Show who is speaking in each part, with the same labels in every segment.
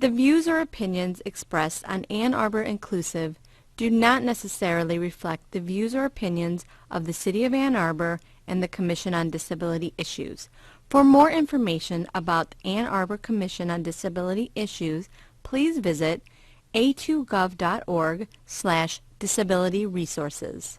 Speaker 1: The views or opinions expressed on Ann Arbor Inclusive do not necessarily reflect the views or opinions of the City of Ann Arbor and the Commission on Disability Issues. For more information about the Ann Arbor Commission on Disability Issues, please visit a2gov.org/disability resources.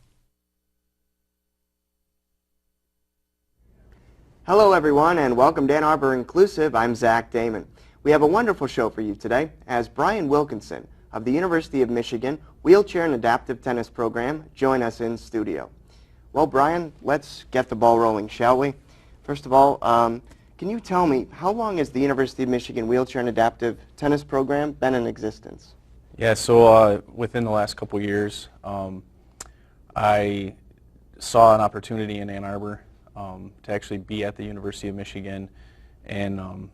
Speaker 2: Hello everyone and welcome to Ann Arbor Inclusive. I'm Zach Damon. We have a wonderful show for you today as Brian Wilkinson of the University of Michigan Wheelchair and Adaptive Tennis Program join us in studio. Well, Brian, let's get the ball rolling, shall we? First of all, can you tell me how long has the University of Michigan Wheelchair and Adaptive Tennis Program been in existence?
Speaker 3: Yeah, so within the last couple years, I saw an opportunity in Ann Arbor to actually be at the University of Michigan and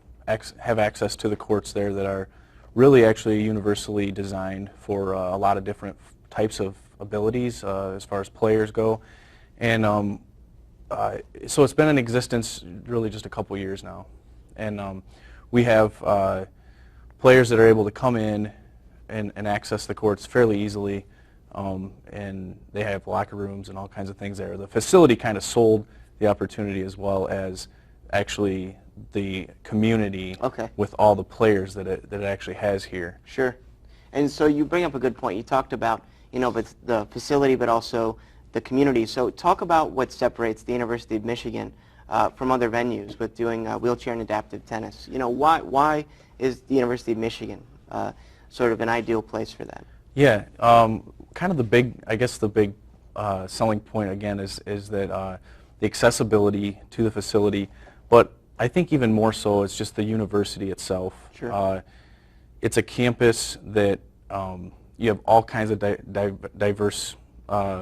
Speaker 3: have access to the courts there that are really actually universally designed for a lot of different types of abilities as far as players go. And so it's been in existence really just a couple years now. And we have players that are able to come in and access the courts fairly easily, and they have locker rooms and all kinds of things there. The facility kind of sold the opportunity as well as actually the community with all the players that it actually has here.
Speaker 2: Sure. And so you bring up a good point. You talked about, the facility but also the community. So talk about what separates the University of Michigan from other venues with doing wheelchair and adaptive tennis. Why is the University of Michigan sort of an ideal place for that?
Speaker 3: Yeah, kind of the big selling point again is that the accessibility to the facility, but I think even more so it's just the university itself.
Speaker 2: Sure.
Speaker 3: It's a campus that you have all kinds of diverse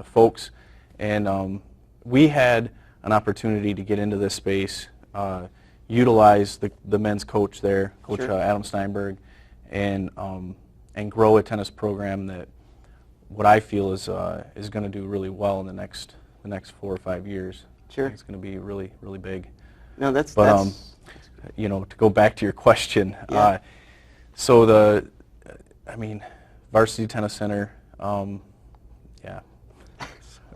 Speaker 3: folks, and we had an opportunity to get into this space, utilize the men's coach there, Coach
Speaker 2: Sure.
Speaker 3: Adam Steinberg, and grow a tennis program that what I feel is going to do really well in the next 4 or 5 years.
Speaker 2: Sure.
Speaker 3: It's going to be really, really big.
Speaker 2: No, that's
Speaker 3: to go back to your question,
Speaker 2: yeah.
Speaker 3: So Varsity Tennis Center, yeah.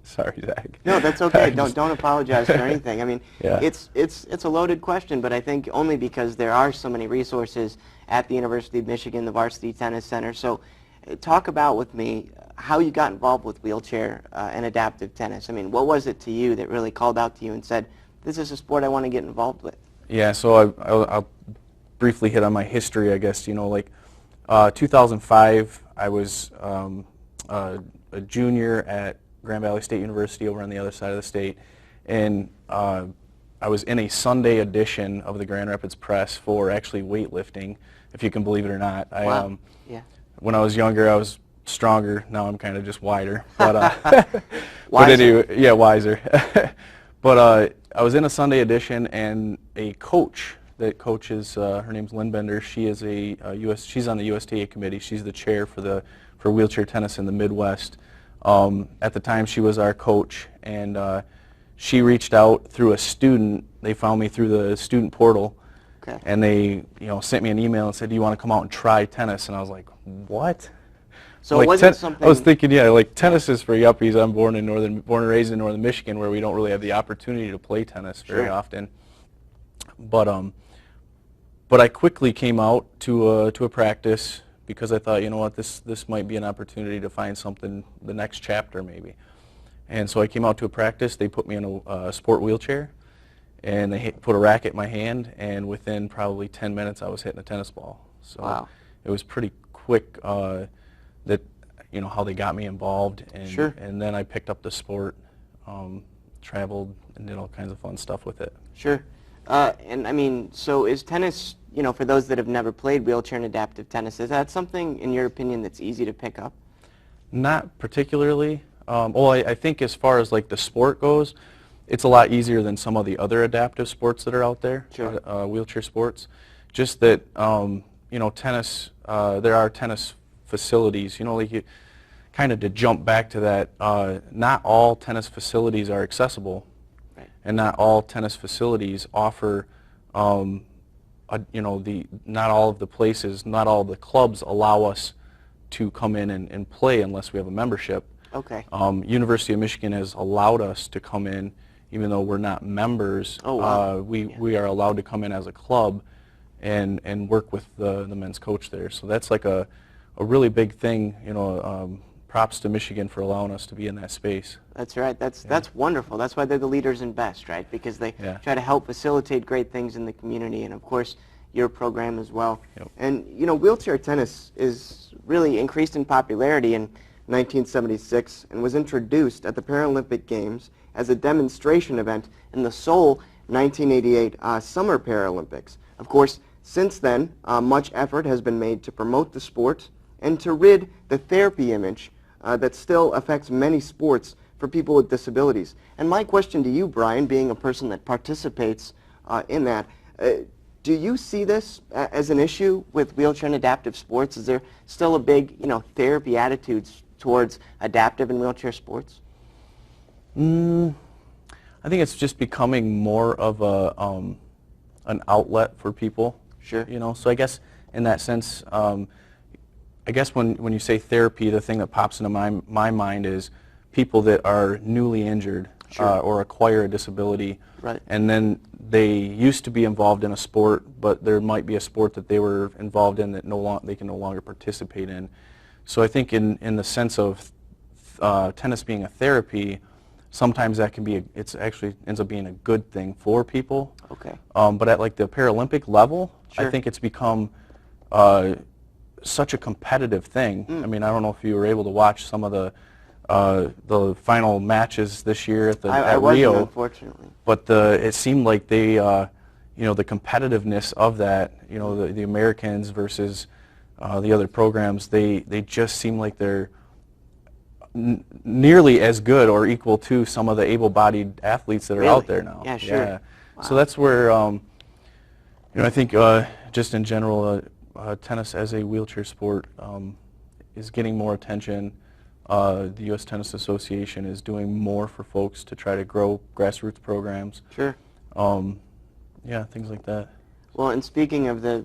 Speaker 3: Sorry, Zach.
Speaker 2: No, that's okay. Don't apologize for anything. I mean,
Speaker 3: yeah.
Speaker 2: it's a loaded question, but I think only because there are so many resources at the University of Michigan, the Varsity Tennis Center. So talk about with me how you got involved with wheelchair and adaptive tennis. I mean, what was it to you that really called out to you and said, this is a sport I want to get involved with?
Speaker 3: Yeah, so I'll briefly hit on my history, I guess. 2005, I was a junior at Grand Valley State University over on the other side of the state, and I was in a Sunday edition of the Grand Rapids Press for actually weightlifting, if you can believe it or not.
Speaker 2: Wow. Yeah.
Speaker 3: When I was younger, I was stronger. Now I'm kind of just wider. But,
Speaker 2: wiser.
Speaker 3: But anyway, yeah, wiser. But I was in a Sunday edition, and a coach that coaches, her name's Lynn Bender. She is she's on the USTA committee. She's the chair for wheelchair tennis in the Midwest. At the time, she was our coach, and she reached out through a student. They found me through the student portal, and they sent me an email and said, "Do you want to come out and try tennis?" And I was like, "What?"
Speaker 2: So it wasn't something.
Speaker 3: I was thinking, tennis is for yuppies. I'm born and raised in northern Michigan, where we don't really have the opportunity to play tennis very often. But I quickly came out to a practice because I thought, this might be an opportunity to find something, the next chapter maybe. And so I came out to a practice. They put me in a sport wheelchair, and they put a racket in my hand, and within probably 10 minutes I was hitting a tennis ball. So
Speaker 2: wow.
Speaker 3: It was pretty quick that how they got me involved, and
Speaker 2: Sure.
Speaker 3: and then I picked up the sport, traveled and did all kinds of fun stuff with it.
Speaker 2: Sure. And I mean, so is tennis, for those that have never played wheelchair and adaptive tennis, is that something in your opinion that's easy to pick up?
Speaker 3: Not particularly. Well, I think as far as like the sport goes, it's a lot easier than some of the other adaptive sports that are out there,
Speaker 2: Sure.
Speaker 3: Wheelchair sports. Just that, tennis, there are tennis facilities, kind of to jump back to that, not all tennis facilities are accessible,
Speaker 2: right.
Speaker 3: and not all tennis facilities offer you know, not all of the places, not all of the clubs allow us to come in and play unless we have a membership.
Speaker 2: Okay.
Speaker 3: University of Michigan has allowed us to come in, even though we're not members.
Speaker 2: Oh, wow.
Speaker 3: We are allowed to come in as a club and work with the men's coach there. So that's like a really big thing, you know. Props to Michigan for allowing us to be in that space.
Speaker 2: That's right. That's wonderful. That's why they're the leaders in best, right? Because they try to help facilitate great things in the community, and of course your program as well.
Speaker 3: Yep.
Speaker 2: And you know, wheelchair tennis is really increased in popularity in 1976 and was introduced at the Paralympic Games as a demonstration event in the Seoul 1988 Summer Paralympics. Of course, since then, much effort has been made to promote the sport and to rid the therapy image that still affects many sports for people with disabilities. And my question to you, Brian, being a person that participates in that, do you see this as an issue with wheelchair and adaptive sports? Is there still a big, you know, therapy attitudes towards adaptive and wheelchair sports?
Speaker 3: I think it's just becoming more of an outlet for people.
Speaker 2: Sure.
Speaker 3: You know, so I guess in that sense, I guess when you say therapy, the thing that pops into my mind is people that are newly injured or acquire a disability,
Speaker 2: right,
Speaker 3: and then they used to be involved in a sport, but there might be a sport that they were involved in that they can no longer participate in. So I think in the sense of tennis being a therapy, sometimes that can be it's actually ends up being a good thing for people.
Speaker 2: Okay.
Speaker 3: But at like the Paralympic level,
Speaker 2: Sure.
Speaker 3: I think it's become such a competitive thing. I mean, I don't know if you were able to watch some of the final matches this year at
Speaker 2: I
Speaker 3: at
Speaker 2: wasn't,
Speaker 3: Rio,
Speaker 2: unfortunately.
Speaker 3: but it seemed like they, you know, the competitiveness of that, you know, the Americans versus the other programs, they just seem like they're nearly as good or equal to some of the able-bodied athletes that are
Speaker 2: Really?
Speaker 3: out there now.
Speaker 2: Yeah, sure.
Speaker 3: Yeah.
Speaker 2: Wow.
Speaker 3: So that's where, you know, I think just in general, tennis as a wheelchair sport is getting more attention. The U.S. Tennis Association is doing more for folks to try to grow grassroots programs.
Speaker 2: Sure.
Speaker 3: Yeah, things like that.
Speaker 2: Well, and speaking of the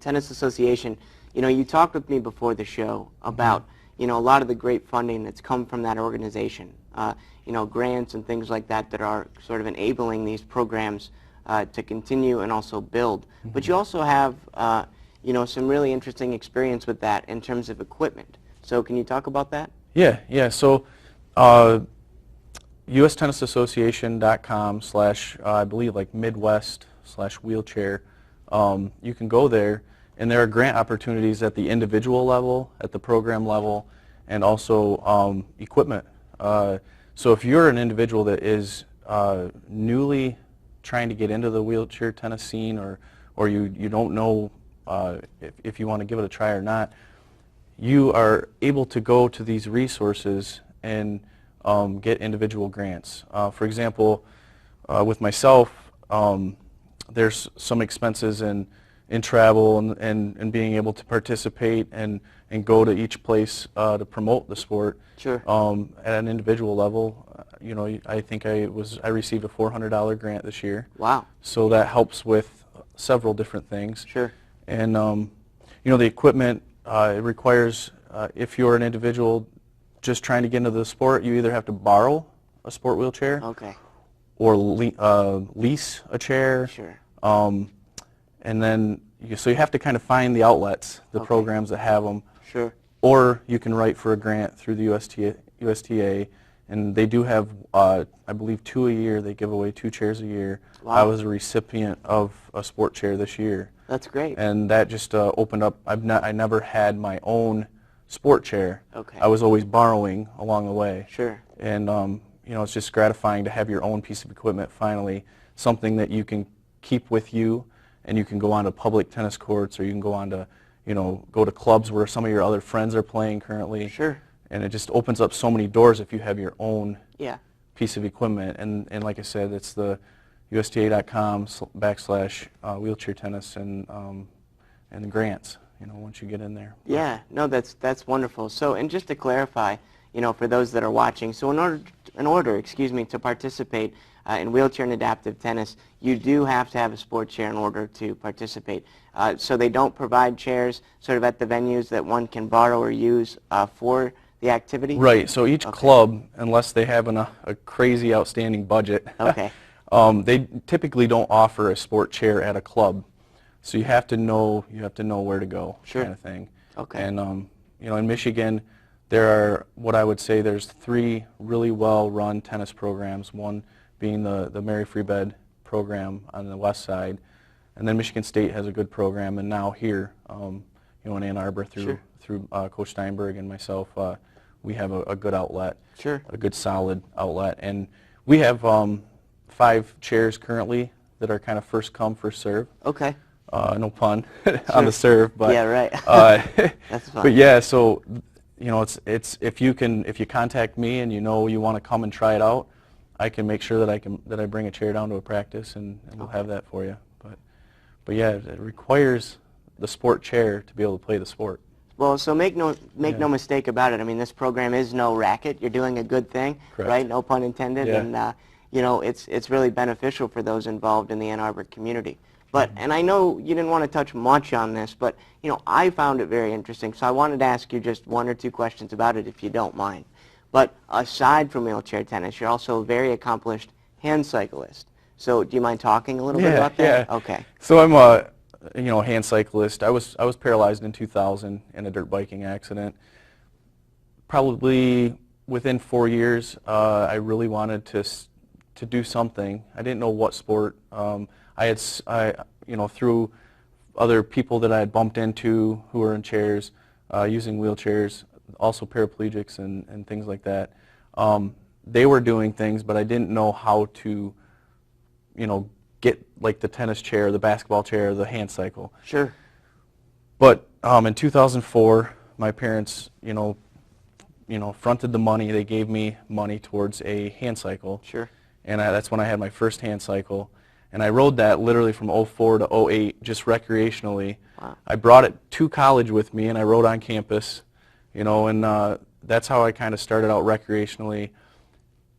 Speaker 2: Tennis Association, you know, you talked with me before the show about, you know, a lot of the great funding that's come from that organization. You know, grants and things like that that are sort of enabling these programs to continue and also build. But you also have, you know, some really interesting experience with that in terms of equipment. So can you talk about that?
Speaker 3: Yeah. So USTennisAssociation.com/ I believe like Midwest/wheelchair. You can go there, and there are grant opportunities at the individual level, at the program level, and also equipment. So if you're an individual that is newly trying to get into the wheelchair tennis scene, or you don't know if you want to give it a try or not, you are able to go to these resources and get individual grants. For example, with myself, there's some expenses in travel and being able to participate and go to each place to promote the sport.
Speaker 2: Sure.
Speaker 3: At an individual level, you know, I think I received a $400 grant this year.
Speaker 2: Wow.
Speaker 3: So that helps with several different things.
Speaker 2: Sure.
Speaker 3: And you know, the equipment, it requires, if you're an individual just trying to get into the sport, you either have to borrow a sport wheelchair,
Speaker 2: Okay.
Speaker 3: or lease a chair.
Speaker 2: Sure.
Speaker 3: And then, so you have to kind of find the outlets, the
Speaker 2: Okay.
Speaker 3: programs that have them.
Speaker 2: Sure.
Speaker 3: Or you can write for a grant through the USTA, and they do have, I believe, 2 a year. They give away 2 chairs a year.
Speaker 2: Wow.
Speaker 3: I was a recipient of a sport chair this year.
Speaker 2: That's great.
Speaker 3: And that just opened up. I never had my own sport chair.
Speaker 2: Okay.
Speaker 3: I was always borrowing along the way.
Speaker 2: Sure.
Speaker 3: And you know, it's just gratifying to have your own piece of equipment finally, something that you can keep with you, and you can go on to public tennis courts, or you can go on to, you know, go to clubs where some of your other friends are playing currently.
Speaker 2: Sure.
Speaker 3: And it just opens up so many doors if you have your own
Speaker 2: Yeah.
Speaker 3: piece of equipment. And like I said, it's the USTA.com/wheelchair tennis and the grants, you know, once you get in there.
Speaker 2: Yeah. No, that's wonderful. So, and just to clarify, you know, for those that are watching, so in order in order, excuse me, to participate in wheelchair and adaptive tennis, you do have to have a sport chair in order to participate. So they don't provide chairs sort of at the venues that one can borrow or use for the activity?
Speaker 3: Right, so each club, unless they have a crazy outstanding budget,
Speaker 2: Okay.
Speaker 3: they typically don't offer a sport chair at a club. So you have to know where to go,
Speaker 2: Sure.
Speaker 3: kind of thing.
Speaker 2: Okay.
Speaker 3: And in Michigan, there are what I would say there's 3 really well-run tennis programs. One being the Mary Free Bed program on the west side, and then Michigan State has a good program. And now here, in Ann Arbor through Coach Steinberg and myself, we have a good outlet,
Speaker 2: Sure.
Speaker 3: a good solid outlet, and we have 5 chairs currently that are kind of first come, first serve.
Speaker 2: Okay.
Speaker 3: No pun on the serve, but
Speaker 2: yeah, right. That's fine.
Speaker 3: But yeah, so it's if you contact me and you want to come and try it out, I can make sure that I bring a chair down to a practice and we'll have that for you. But yeah, it requires the sport chair to be able to play the sport.
Speaker 2: Well, so make no mistake about it. I mean, this program is no racket. You're doing a good thing,
Speaker 3: Correct.
Speaker 2: right? No pun intended.
Speaker 3: Yeah.
Speaker 2: And it's really beneficial for those involved in the Ann Arbor community. But and I know you didn't want to touch much on this, but I found it very interesting. So I wanted to ask you just 1 or 2 questions about it, if you don't mind. But aside from wheelchair tennis, you're also a very accomplished hand cyclist. So do you mind talking a little bit about that?
Speaker 3: Yeah.
Speaker 2: Okay.
Speaker 3: So I'm a hand cyclist. I was paralyzed in 2000 in a dirt biking accident. Probably within 4 years, I really wanted to do something. I didn't know what sport. I through other people that I had bumped into who were in chairs, using wheelchairs, also paraplegics and things like that. They were doing things, but I didn't know how to, get like the tennis chair, the basketball chair, the hand cycle.
Speaker 2: Sure.
Speaker 3: But in 2004, my parents, fronted the money. They gave me money towards a hand cycle.
Speaker 2: Sure.
Speaker 3: And that's when I had my first hand cycle. And I rode that literally from 04 to 08, just recreationally.
Speaker 2: Wow.
Speaker 3: I brought it to college with me, and I rode on campus, and that's how I kind of started out recreationally.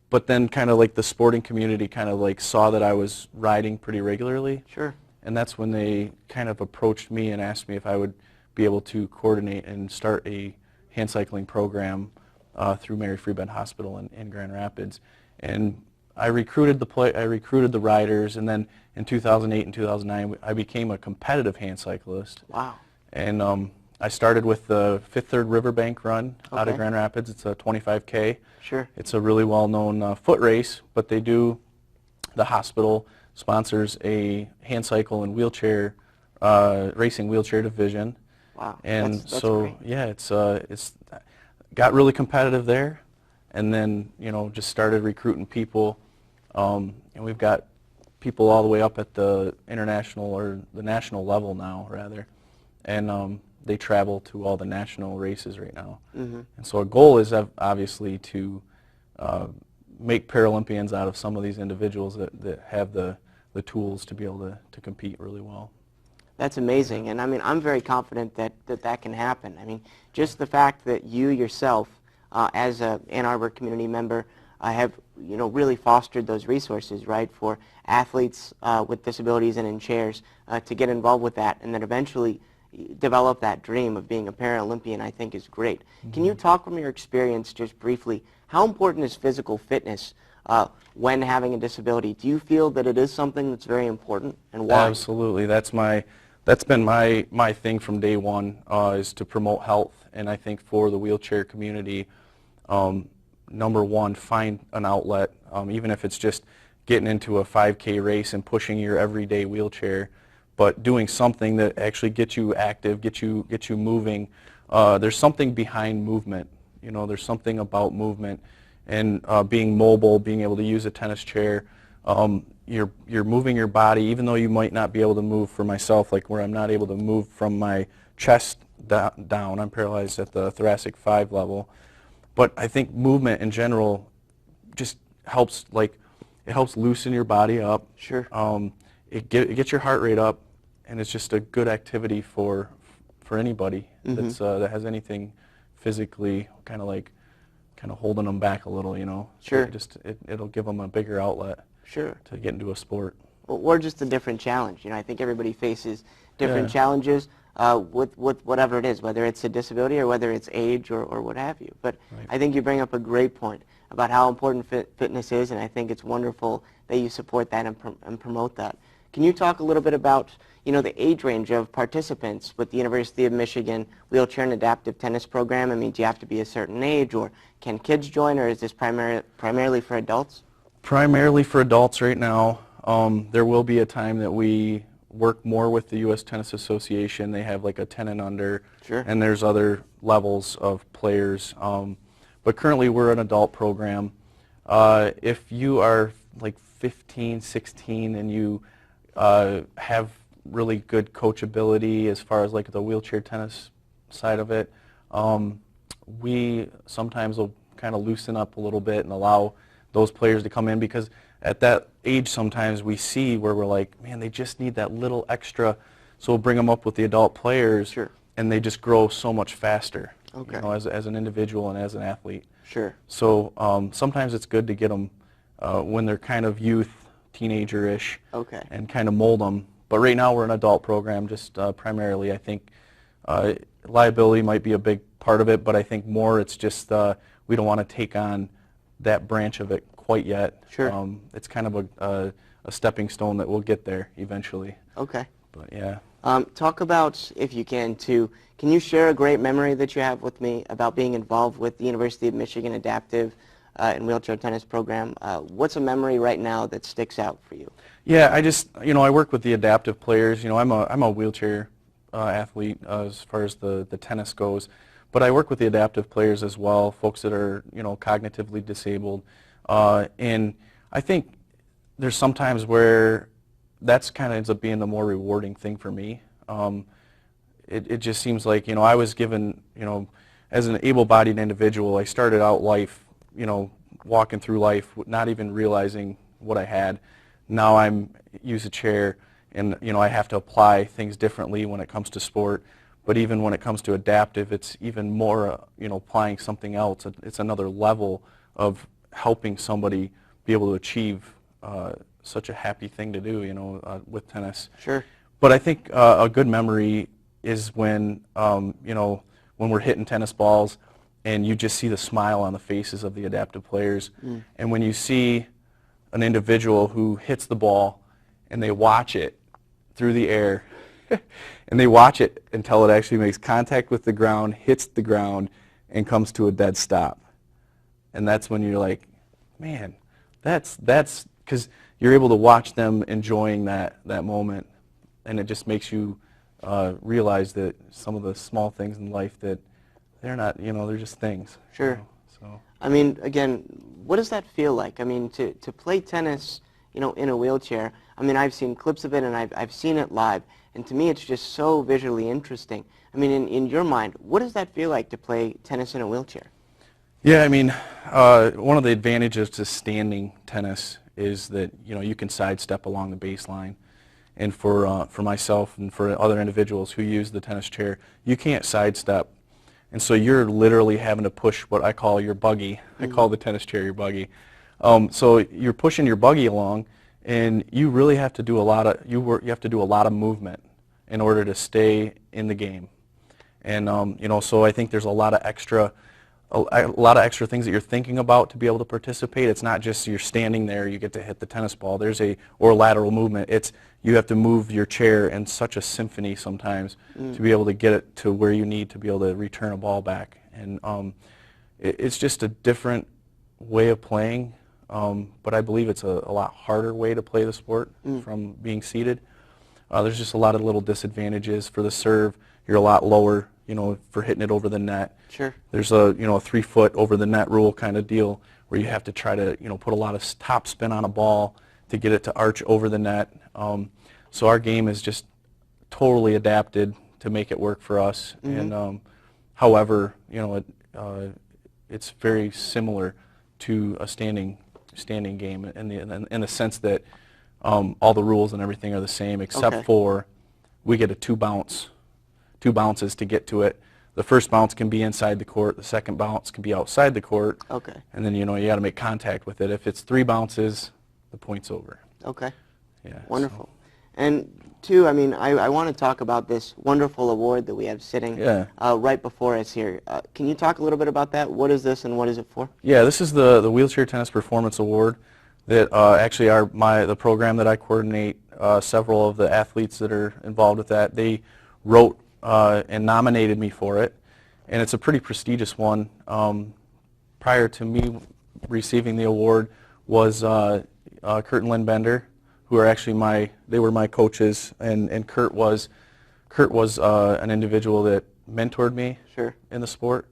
Speaker 3: But then kind of like the sporting community kind of like saw that I was riding pretty regularly.
Speaker 2: Sure.
Speaker 3: And that's when they kind of approached me and asked me if I would be able to coordinate and start a hand cycling program through Mary Free Bed Hospital in Grand Rapids. And I recruited the riders, and then in 2008 and 2009, I became a competitive hand cyclist.
Speaker 2: Wow.
Speaker 3: And I started with the Fifth Third Riverbank Run out of
Speaker 2: Okay.
Speaker 3: Grand Rapids. It's a 25K.
Speaker 2: Sure.
Speaker 3: It's a really well-known foot race, but the hospital sponsors a hand cycle and wheelchair racing wheelchair division.
Speaker 2: Wow.
Speaker 3: And
Speaker 2: that's
Speaker 3: so
Speaker 2: great.
Speaker 3: yeah, it's got really competitive there, and then just started recruiting people, and we've got people all the way up at the international or the national level now rather, and they travel to all the national races right now.
Speaker 2: Mm-hmm.
Speaker 3: And so our goal is obviously to make Paralympians out of some of these individuals that have the tools to be able to compete really well.
Speaker 2: That's amazing, and I mean, I'm very confident that can happen. I mean, just the fact that you yourself, as a Ann Arbor community member, have really fostered those resources, right, for athletes with disabilities and in chairs to get involved with that, and then eventually develop that dream of being a Paralympian, I think is great. Mm-hmm. Can you talk from your experience just briefly? How important is physical fitness when having a disability? Do you feel that it is something that's very important, and why?
Speaker 3: Absolutely. That's been my thing from day one, is to promote health. And I think for the wheelchair community, number one, find an outlet, even if it's just getting into a 5K race and pushing your everyday wheelchair, but doing something that actually gets you active, gets you moving. There's something behind movement. There's something about movement and being mobile, being able to use a tennis chair. You're moving your body, even though you might not be able to move. For myself, like where I'm not able to move from my chest down, I'm paralyzed at the thoracic 5 level. But I think movement in general just helps, it helps loosen your body up.
Speaker 2: Sure.
Speaker 3: It gets your heart rate up, and it's just a good activity for anybody
Speaker 2: Mm-hmm.
Speaker 3: that has anything physically kind kind of holding them back a little, you know.
Speaker 2: Sure.
Speaker 3: It'll give them a bigger outlet
Speaker 2: Sure.
Speaker 3: to get into a sport.
Speaker 2: Or just a different challenge. You know, I think everybody faces different
Speaker 3: Yeah.
Speaker 2: challenges with whatever it is, whether it's a disability or whether it's age or what have you. But
Speaker 3: Right.
Speaker 2: I think you bring up a great point about how important fitness is, and I think it's wonderful that you support that and promote that. Can you talk a little bit about, you know, the age range of participants with the University of Michigan Wheelchair and Adaptive Tennis Program? I mean, do you have to be a certain age, or can kids join, or is this primarily for adults?
Speaker 3: Primarily for adults right now. There will be a time that we work more with the U.S. Tennis Association. They have like a 10 and under,
Speaker 2: Sure.
Speaker 3: and there's other levels of players. But currently we're an adult program. If you are like 15, 16, and you have really good coachability as far as like the wheelchair tennis side of it, we sometimes will kind of loosen up a little bit and allow those players to come in, because at that age sometimes we see where we're like, man, they just need that little extra, so we'll bring them up with the adult players.
Speaker 2: Sure.
Speaker 3: And they just grow so much faster,
Speaker 2: Okay.
Speaker 3: you know, as an individual and as an athlete.
Speaker 2: Sure.
Speaker 3: So sometimes it's good to get them when they're kind of youth, teenager-ish,
Speaker 2: Okay.
Speaker 3: and kind of mold them. But right now we're an adult program, just primarily. I think liability might be a big part of it, but I think more it's just we don't want to take on that branch of it quite yet.
Speaker 2: Sure.
Speaker 3: It's kind of a stepping stone that we'll get there eventually.
Speaker 2: Okay.
Speaker 3: But yeah.
Speaker 2: Talk about, if you can you share a great memory that you have with me about being involved with the University of Michigan Adaptive and Wheelchair Tennis Program? What's a memory right now that sticks out for you?
Speaker 3: Yeah, I work with the adaptive players. You know, I'm a wheelchair athlete as far as the tennis goes, but I work with the adaptive players as well, folks that are, you know, cognitively disabled. And I think there's sometimes where that's kind of ends up being the more rewarding thing for me. It just seems like, you know, I was given, you know, as an able-bodied individual, I started out life, you know, walking through life not even realizing what I had. Now I'm use a chair, and, you know, I have to apply things differently when it comes to sport. But even when it comes to adaptive, it's even more, you know, applying something else. It's another level of helping somebody be able to achieve such a happy thing to do, you know, with tennis.
Speaker 2: Sure.
Speaker 3: But I think a good memory is when, you know, when we're hitting tennis balls and you just see the smile on the faces of the adaptive players. Mm. And when you see an individual who hits the ball and they watch it through the air and they watch it until it actually makes contact with the ground, hits the ground, and comes to a dead stop. And that's when you're like, man, that's because you're able to watch them enjoying that moment, and it just makes you realize that some of the small things in life that they're not, you know, they're just things.
Speaker 2: Sure.
Speaker 3: You know, so.
Speaker 2: I mean, again, what does that feel like? I mean, to play tennis, you know, in a wheelchair, I mean, I've seen clips of it and I've seen it live, and to me it's just so visually interesting. I mean, in your mind, what does that feel like to play tennis in a wheelchair?
Speaker 3: Yeah, I mean, one of the advantages to standing tennis is that, you know, you can sidestep along the baseline. And for myself and for other individuals who use the tennis chair, you can't sidestep. And so you're literally having to push what I call your buggy. Mm-hmm. I call the tennis chair your buggy. So you're pushing your buggy along, and you really have to do a lot of you have to do a lot of movement in order to stay in the game. And you know, so I think there's a lot of extra things that you're thinking about to be able to participate. It's not just you're standing there, you get to hit the tennis ball. There's or lateral movement. It's you have to move your chair in such a symphony sometimes to be able to get it to where you need to be able to return a ball back. And it's just a different way of playing, but I believe it's a lot harder way to play the sport from being seated. There's just a lot of little disadvantages. For the serve, you're a lot lower, you know, for hitting it over the net.
Speaker 2: Sure.
Speaker 3: There's a 3 foot over the net rule kind of deal where you have to try to, you know, put a lot of top spin on a ball to get it to arch over the net. So our game is just totally adapted to make it work for us. Mm-hmm. And however, you know, it's very similar to a standing game in the sense that all the rules and everything are the same, except for we get a two bounces to get to it. the first bounce can be inside the court, the second bounce can be outside the court.
Speaker 2: Okay.
Speaker 3: And then, you know, you got to make contact with it. If it's 3 bounces, the point's over.
Speaker 2: Okay.
Speaker 3: Yeah.
Speaker 2: Wonderful. And two, I mean, I want to talk about this wonderful award that we have sitting right before us here. Can you talk a little bit about that? What is this and what is it for?
Speaker 3: Yeah, this is the Wheelchair Tennis Performance Award that actually the program that I coordinate, several of the athletes that are involved with that, they wrote and nominated me for it. And it's a pretty prestigious one. Prior to me receiving the award was Kurt and Lynn Bender, who are actually they were my coaches, and Kurt was an individual that mentored me in the sport.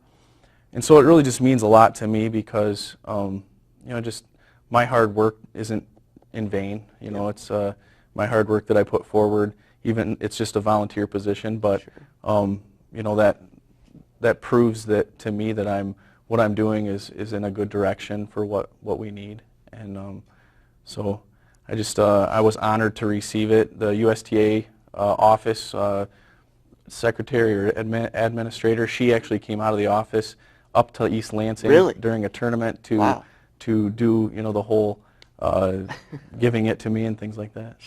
Speaker 3: And so it really just means a lot to me because, you know, just my hard work isn't in vain. You know, it's my hard work that I put forward, even it's just a volunteer position, but, you know, that proves that to me that what I'm doing is in a good direction for what we need. And so I was honored to receive it. The USTA office secretary or administrator, she actually came out of the office up to East Lansing during a tournament to do, you know, the whole giving it to me and things like that.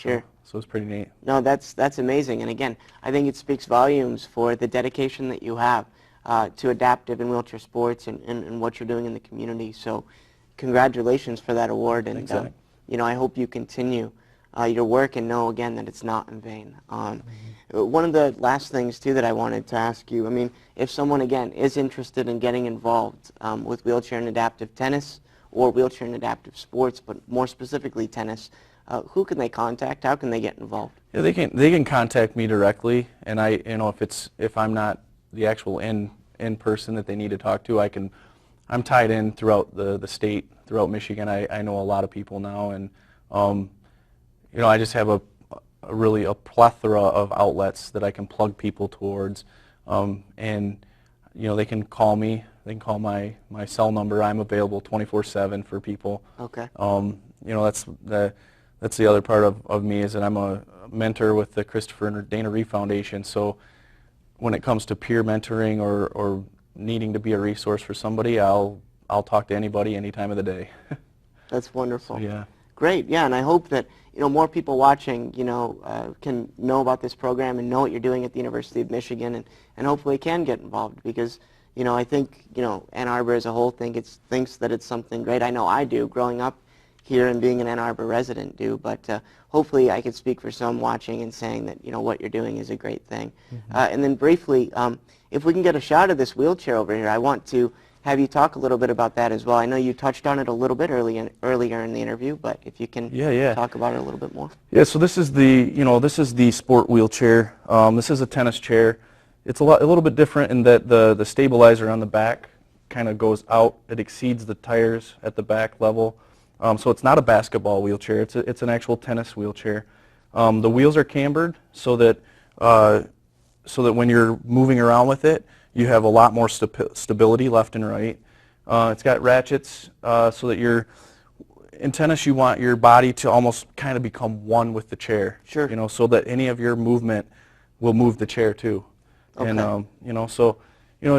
Speaker 3: So it's pretty neat.
Speaker 2: No, that's amazing. And again, I think it speaks volumes for the dedication that you have to adaptive and wheelchair sports and what you're doing in the community. So congratulations for that award. And you know, I hope you continue your work and know again that it's not in vain. One of the last things too that I wanted to ask you, I mean, if someone again is interested in getting involved with wheelchair and adaptive tennis or wheelchair and adaptive sports, but more specifically tennis, who can they contact? How can they get involved?
Speaker 3: Yeah, they can contact me directly, and you know, if I'm not the actual in person that they need to talk to, I'm tied in throughout the state, throughout Michigan. I know a lot of people now, and you know, I just have a plethora of outlets that I can plug people towards, and you know, they can call me. They can call my cell number. I'm available 24/7 for people.
Speaker 2: Okay.
Speaker 3: You know, that's the other part of me, is that I'm a mentor with the Christopher and Dana Reeve Foundation. So when it comes to peer mentoring or needing to be a resource for somebody, I'll talk to anybody any time of the day.
Speaker 2: That's wonderful.
Speaker 3: So, yeah.
Speaker 2: Great. Yeah, and I hope that, you know, more people watching, you know, can know about this program and know what you're doing at the University of Michigan, and hopefully can get involved, because, you know, I think, you know, Ann Arbor as a whole thinks that it's something great. I know I do, growing up here and being an Ann Arbor resident do, but hopefully I could speak for some watching and saying that, you know, what you're doing is a great thing. And then briefly, if we can get a shot of this wheelchair over here, I want to have you talk a little bit about that as well. I know you touched on it a little bit earlier in the interview, but if you can talk about it a little bit more.
Speaker 3: Yeah, so this is the sport wheelchair. This is a tennis chair. It's a little bit different in that the stabilizer on the back kind of goes out. It exceeds the tires at the back level. So it's not a basketball wheelchair. It's an actual tennis wheelchair. The wheels are cambered so that when you're moving around with it, you have a lot more stability left and right. It's got ratchets so that in tennis you want your body to almost kind of become one with the chair.
Speaker 2: Sure.
Speaker 3: You know, so that any of your movement will move the chair too. Okay. And you know, so you know,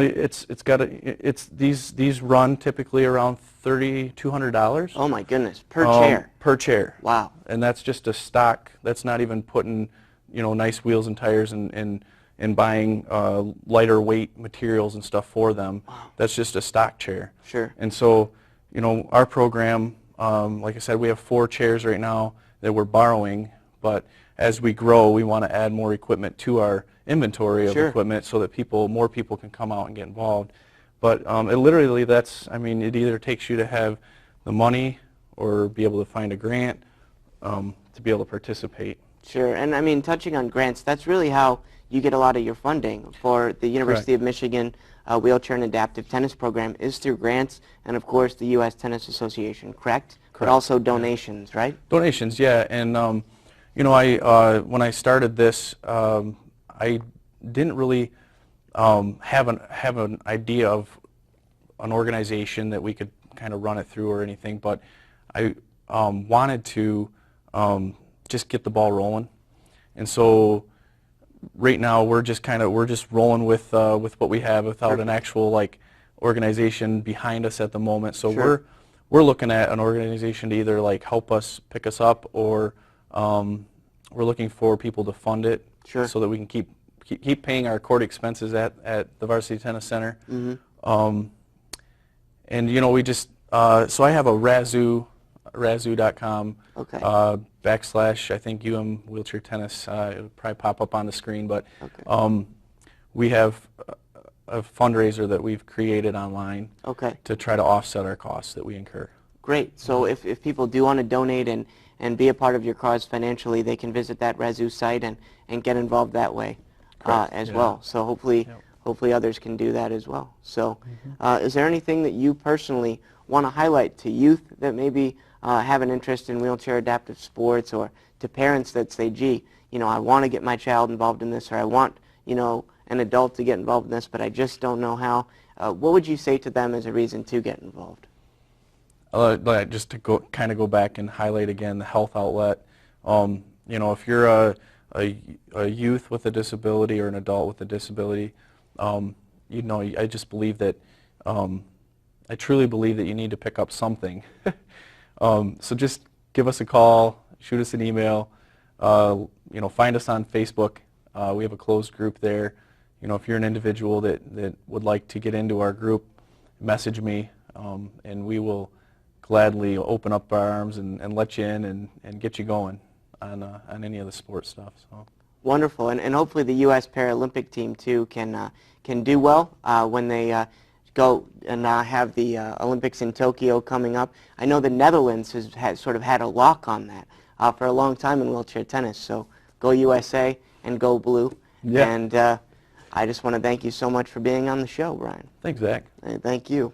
Speaker 3: these run typically around $3,200.
Speaker 2: Oh my goodness, per chair.
Speaker 3: Per chair.
Speaker 2: Wow.
Speaker 3: And that's just a stock. That's not even putting, you know, nice wheels and tires and buying lighter weight materials and stuff for them.
Speaker 2: Wow.
Speaker 3: That's just a stock chair.
Speaker 2: Sure.
Speaker 3: And so, you know, our program, like I said, we have 4 chairs right now that we're borrowing, but as we grow, we want to add more equipment to our inventory of equipment so that more people can come out and get involved. But it literally, it either takes you to have the money or be able to find a grant to be able to participate.
Speaker 2: Sure, and I mean, touching on grants, that's really how you get a lot of your funding for the University of Michigan Wheelchair and Adaptive Tennis Program is through grants and, of course, the U.S. Tennis Association, correct? But also donations, right? Donations,
Speaker 3: yeah. And, you know, when I started this, I didn't really have an idea of an organization that we could kind of run it through or anything, but I wanted to just get the ball rolling. And so right now we're just rolling with what we have without
Speaker 2: Perfect.
Speaker 3: an actual like organization behind us at the moment. So
Speaker 2: Sure.
Speaker 3: we're looking at an organization to either like help us pick us up, or we're looking for people to fund it,
Speaker 2: Sure.
Speaker 3: so that we can keep paying our court expenses at the Varsity Tennis Center. And you know, we just so I have a razoo.com
Speaker 2: Okay.
Speaker 3: / I think wheelchair tennis. It'll probably pop up on the screen, but
Speaker 2: Okay.
Speaker 3: we have a fundraiser that we've created online
Speaker 2: Okay.
Speaker 3: to try to offset our costs that we incur.
Speaker 2: Great. So if people do want to donate and be a part of your cause financially, they can visit that Razoo site and get involved that way as
Speaker 3: Yeah.
Speaker 2: well. So hopefully,
Speaker 3: Yep.
Speaker 2: hopefully others can do that as well. So is there anything that you personally want to highlight to youth that maybe have an interest in wheelchair adaptive sports, or to parents that say, gee, you know, I want to get my child involved in this, or I want, you know, an adult to get involved in this, but I just don't know how? What would you say to them as a reason to get involved?
Speaker 3: Just to go back and highlight again the health outlet. You know, if you're a youth with a disability or an adult with a disability, you know, I just believe that I truly believe that you need to pick up something. So just give us a call, shoot us an email. You know, find us on Facebook. We have a closed group there. You know, if you're an individual that would like to get into our group, message me, and we will gladly open up our arms and let you in and get you going on any of the sports stuff. So.
Speaker 2: Wonderful, and hopefully the U.S. Paralympic team too can do well when they go and have the Olympics in Tokyo coming up. I know the Netherlands has sort of had a lock on that for a long time in wheelchair tennis. So go USA and go blue.
Speaker 3: Yeah.
Speaker 2: And I just want to thank you so much for being on the show, Brian.
Speaker 3: Thanks, Zach.
Speaker 2: Thank you.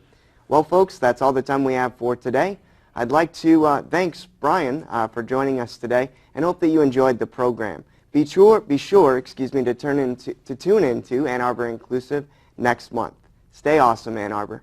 Speaker 2: Well, folks, that's all the time we have for today. I'd like to thanks Brian for joining us today, and hope that you enjoyed the program. Be sure, to tune into Ann Arbor Inclusive next month. Stay awesome, Ann Arbor.